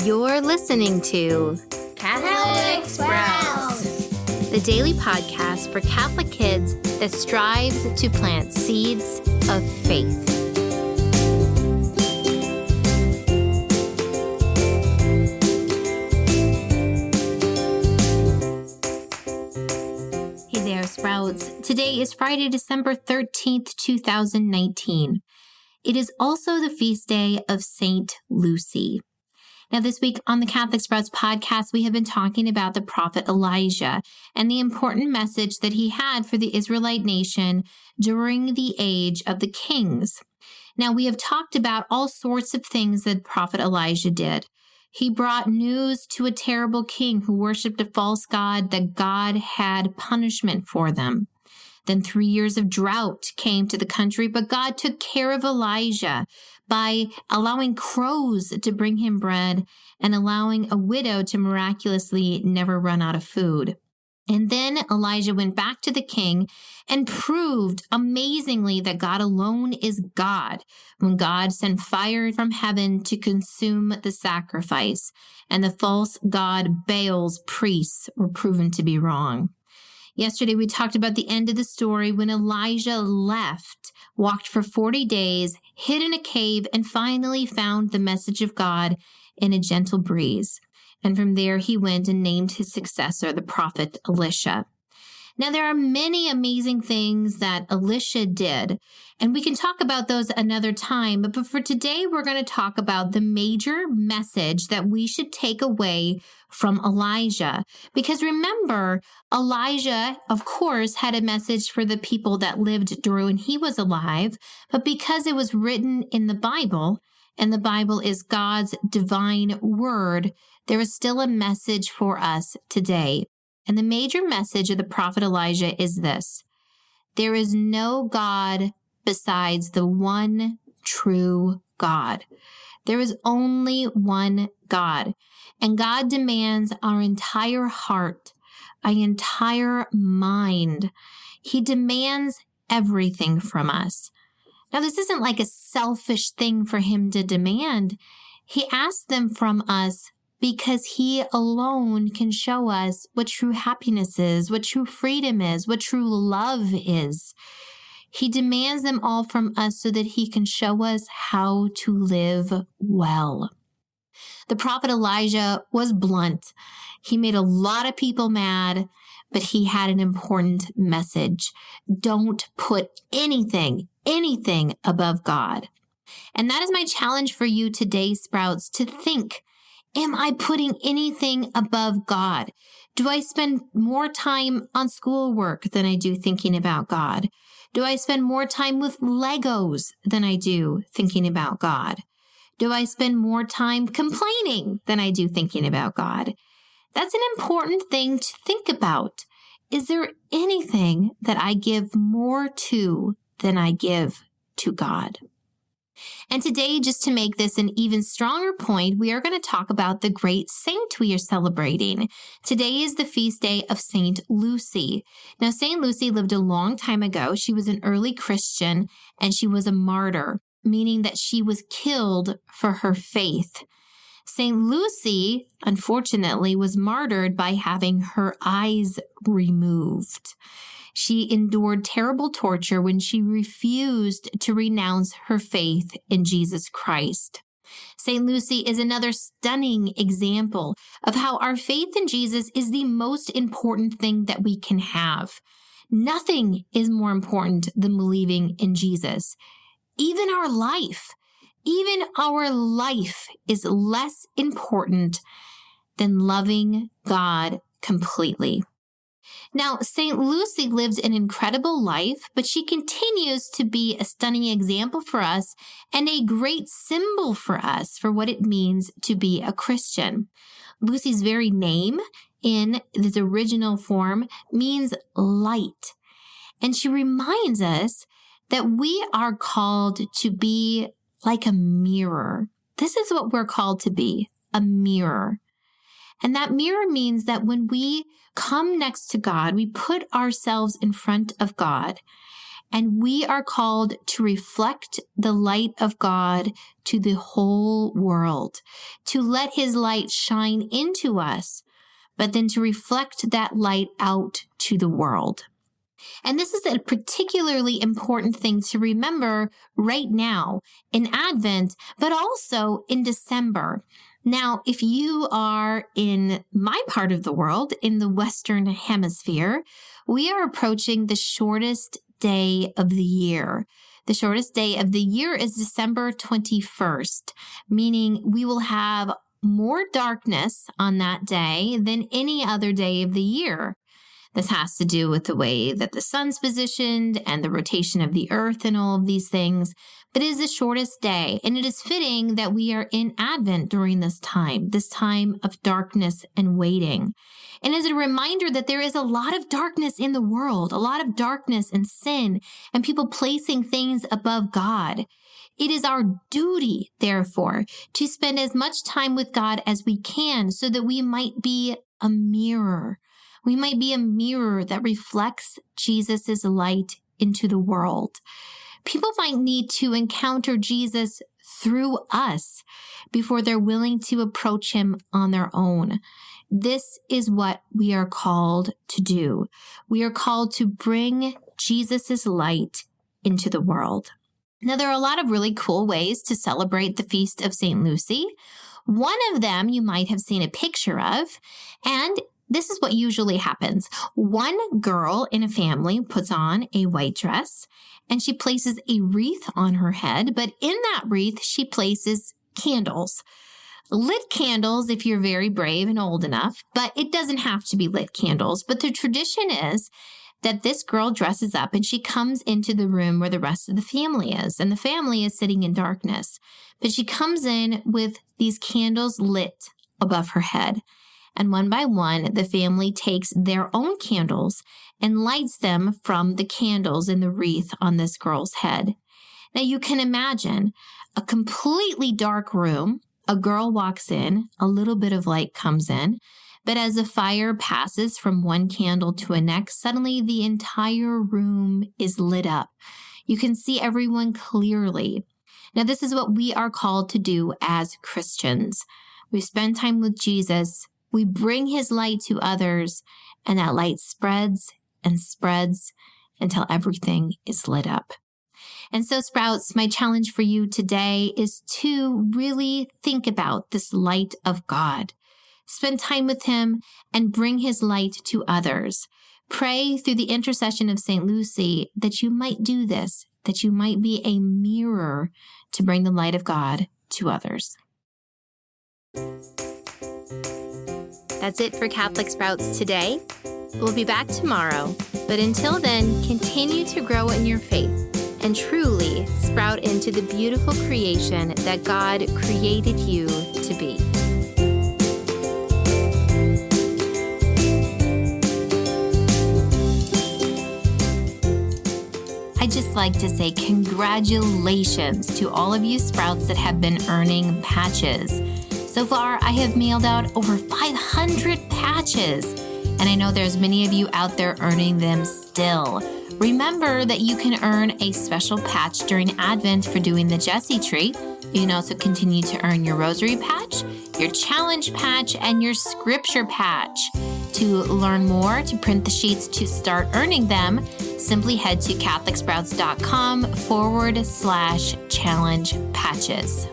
You're listening to Catholic Sprouts, the daily podcast for Catholic kids that strives to plant seeds of faith. Hey there, Sprouts. Today is Friday, December 13th, 2019. It is also the feast day of Saint Lucy. Now, this week on the Catholic Sprouts podcast, we have been talking about the prophet Elijah and the important message that he had for the Israelite nation during the age of the kings. Now, we have talked about all sorts of things that prophet Elijah did. He brought news to a terrible king who worshipped a false god that God had punishment for them. Then 3 years of drought came to the country, but God took care of Elijah by allowing crows to bring him bread and allowing a widow to miraculously never run out of food. And then Elijah went back to the king and proved amazingly that God alone is God when God sent fire from heaven to consume the sacrifice, and the false god Baal's priests were proven to be wrong. Yesterday, we talked about the end of the story when Elijah left, walked for 40 days, hid in a cave, and finally found the message of God in a gentle breeze. And from there, he went and named his successor, the prophet Elisha. Now, there are many amazing things that Elisha did, and we can talk about those another time. But for today, we're going to talk about the major message that we should take away from Elijah. Because remember, Elijah, of course, had a message for the people that lived during he was alive, but because it was written in the Bible, and the Bible is God's divine word, there is still a message for us today. And the major message of the prophet Elijah is this: there is no God besides the one true God. There is only one God, and God demands our entire heart, our entire mind. He demands everything from us. Now, this isn't like a selfish thing for him to demand. He asks them from us because he alone can show us what true happiness is, what true freedom is, what true love is. He demands them all from us so that he can show us how to live well. The prophet Elijah was blunt. He made a lot of people mad, but he had an important message. Don't put anything above God. And that is my challenge for you today, Sprouts, to think, am I putting anything above God? Do I spend more time on schoolwork than I do thinking about God? Do I spend more time with Legos than I do thinking about God? Do I spend more time complaining than I do thinking about God? That's an important thing to think about. Is there anything that I give more to than I give to God? And today, just to make this an even stronger point, we are going to talk about the great saint we are celebrating. Today is the feast day of Saint Lucy. Now, Saint Lucy lived a long time ago. She was an early Christian, and she was a martyr, meaning that she was killed for her faith. Saint Lucy, unfortunately, was martyred by having her eyes removed. She endured terrible torture when she refused to renounce her faith in Jesus Christ. St. Lucy is another stunning example of how our faith in Jesus is the most important thing that we can have. Nothing is more important than believing in Jesus. Even our life is less important than loving God completely. Now, St. Lucy lived an incredible life, but she continues to be a stunning example for us and a great symbol for us for what it means to be a Christian. Lucy's very name in this original form means light. And she reminds us that we are called to be like a mirror. This is what we're called to be, a mirror. And that mirror means that when we come next to God, we put ourselves in front of God, And we are called to reflect the light of God to the whole world, to let his light shine into us, but then to reflect that light out to the world. And this is a particularly important thing to remember right now in Advent, but also in December. Now, if you are in my part of the world, in the Western Hemisphere, we are approaching the shortest day of the year. The shortest day of the year is December 21st, meaning we will have more darkness on that day than any other day of the year. This has to do with the way that the sun's positioned and the rotation of the earth and all of these things. But it is the shortest day, and it is fitting that we are in Advent during this time of darkness and waiting. And as a reminder that there is a lot of darkness in the world, a lot of darkness and sin, and people placing things above God. It is our duty, therefore, to spend as much time with God as we can so that we might be a mirror. We might be a mirror that reflects Jesus' light into the world. People might need to encounter Jesus through us before they're willing to approach him on their own. This is what we are called to do. We are called to bring Jesus' light into the world. Now, there are a lot of really cool ways to celebrate the Feast of St. Lucy. One of them you might have seen a picture of, and this is what usually happens. One girl in a family puts on a white dress and she places a wreath on her head, but in that wreath, she places candles. Lit candles if you're very brave and old enough, but it doesn't have to be lit candles. But the tradition is that this girl dresses up and she comes into the room where the rest of the family is, and the family is sitting in darkness. But she comes in with these candles lit above her head. And one by one, the family takes their own candles and lights them from the candles in the wreath on this girl's head. Now you can imagine a completely dark room. A girl walks in, a little bit of light comes in, but as the fire passes from one candle to a next, suddenly the entire room is lit up. You can see everyone clearly. Now this is what we are called to do as Christians. We spend time with Jesus. We bring his light to others, and that light spreads and spreads until everything is lit up. And so, Sprouts, my challenge for you today is to really think about this light of God. Spend time with him and bring his light to others. Pray through the intercession of St. Lucy that you might do this, that you might be a mirror to bring the light of God to others. That's it for Catholic Sprouts today. We'll be back tomorrow, but until then, continue to grow in your faith and truly sprout into the beautiful creation that God created you to be. I'd just like to say congratulations to all of you Sprouts that have been earning patches. So far, I have mailed out over 500 patches, and I know there's many of you out there earning them still. Remember that you can earn a special patch during Advent for doing the Jessie Tree. You can also continue to earn your Rosary patch, your Challenge patch, and your Scripture patch. To learn more, to print the sheets to start earning them, simply head to CatholicSprouts.com/challenge patches.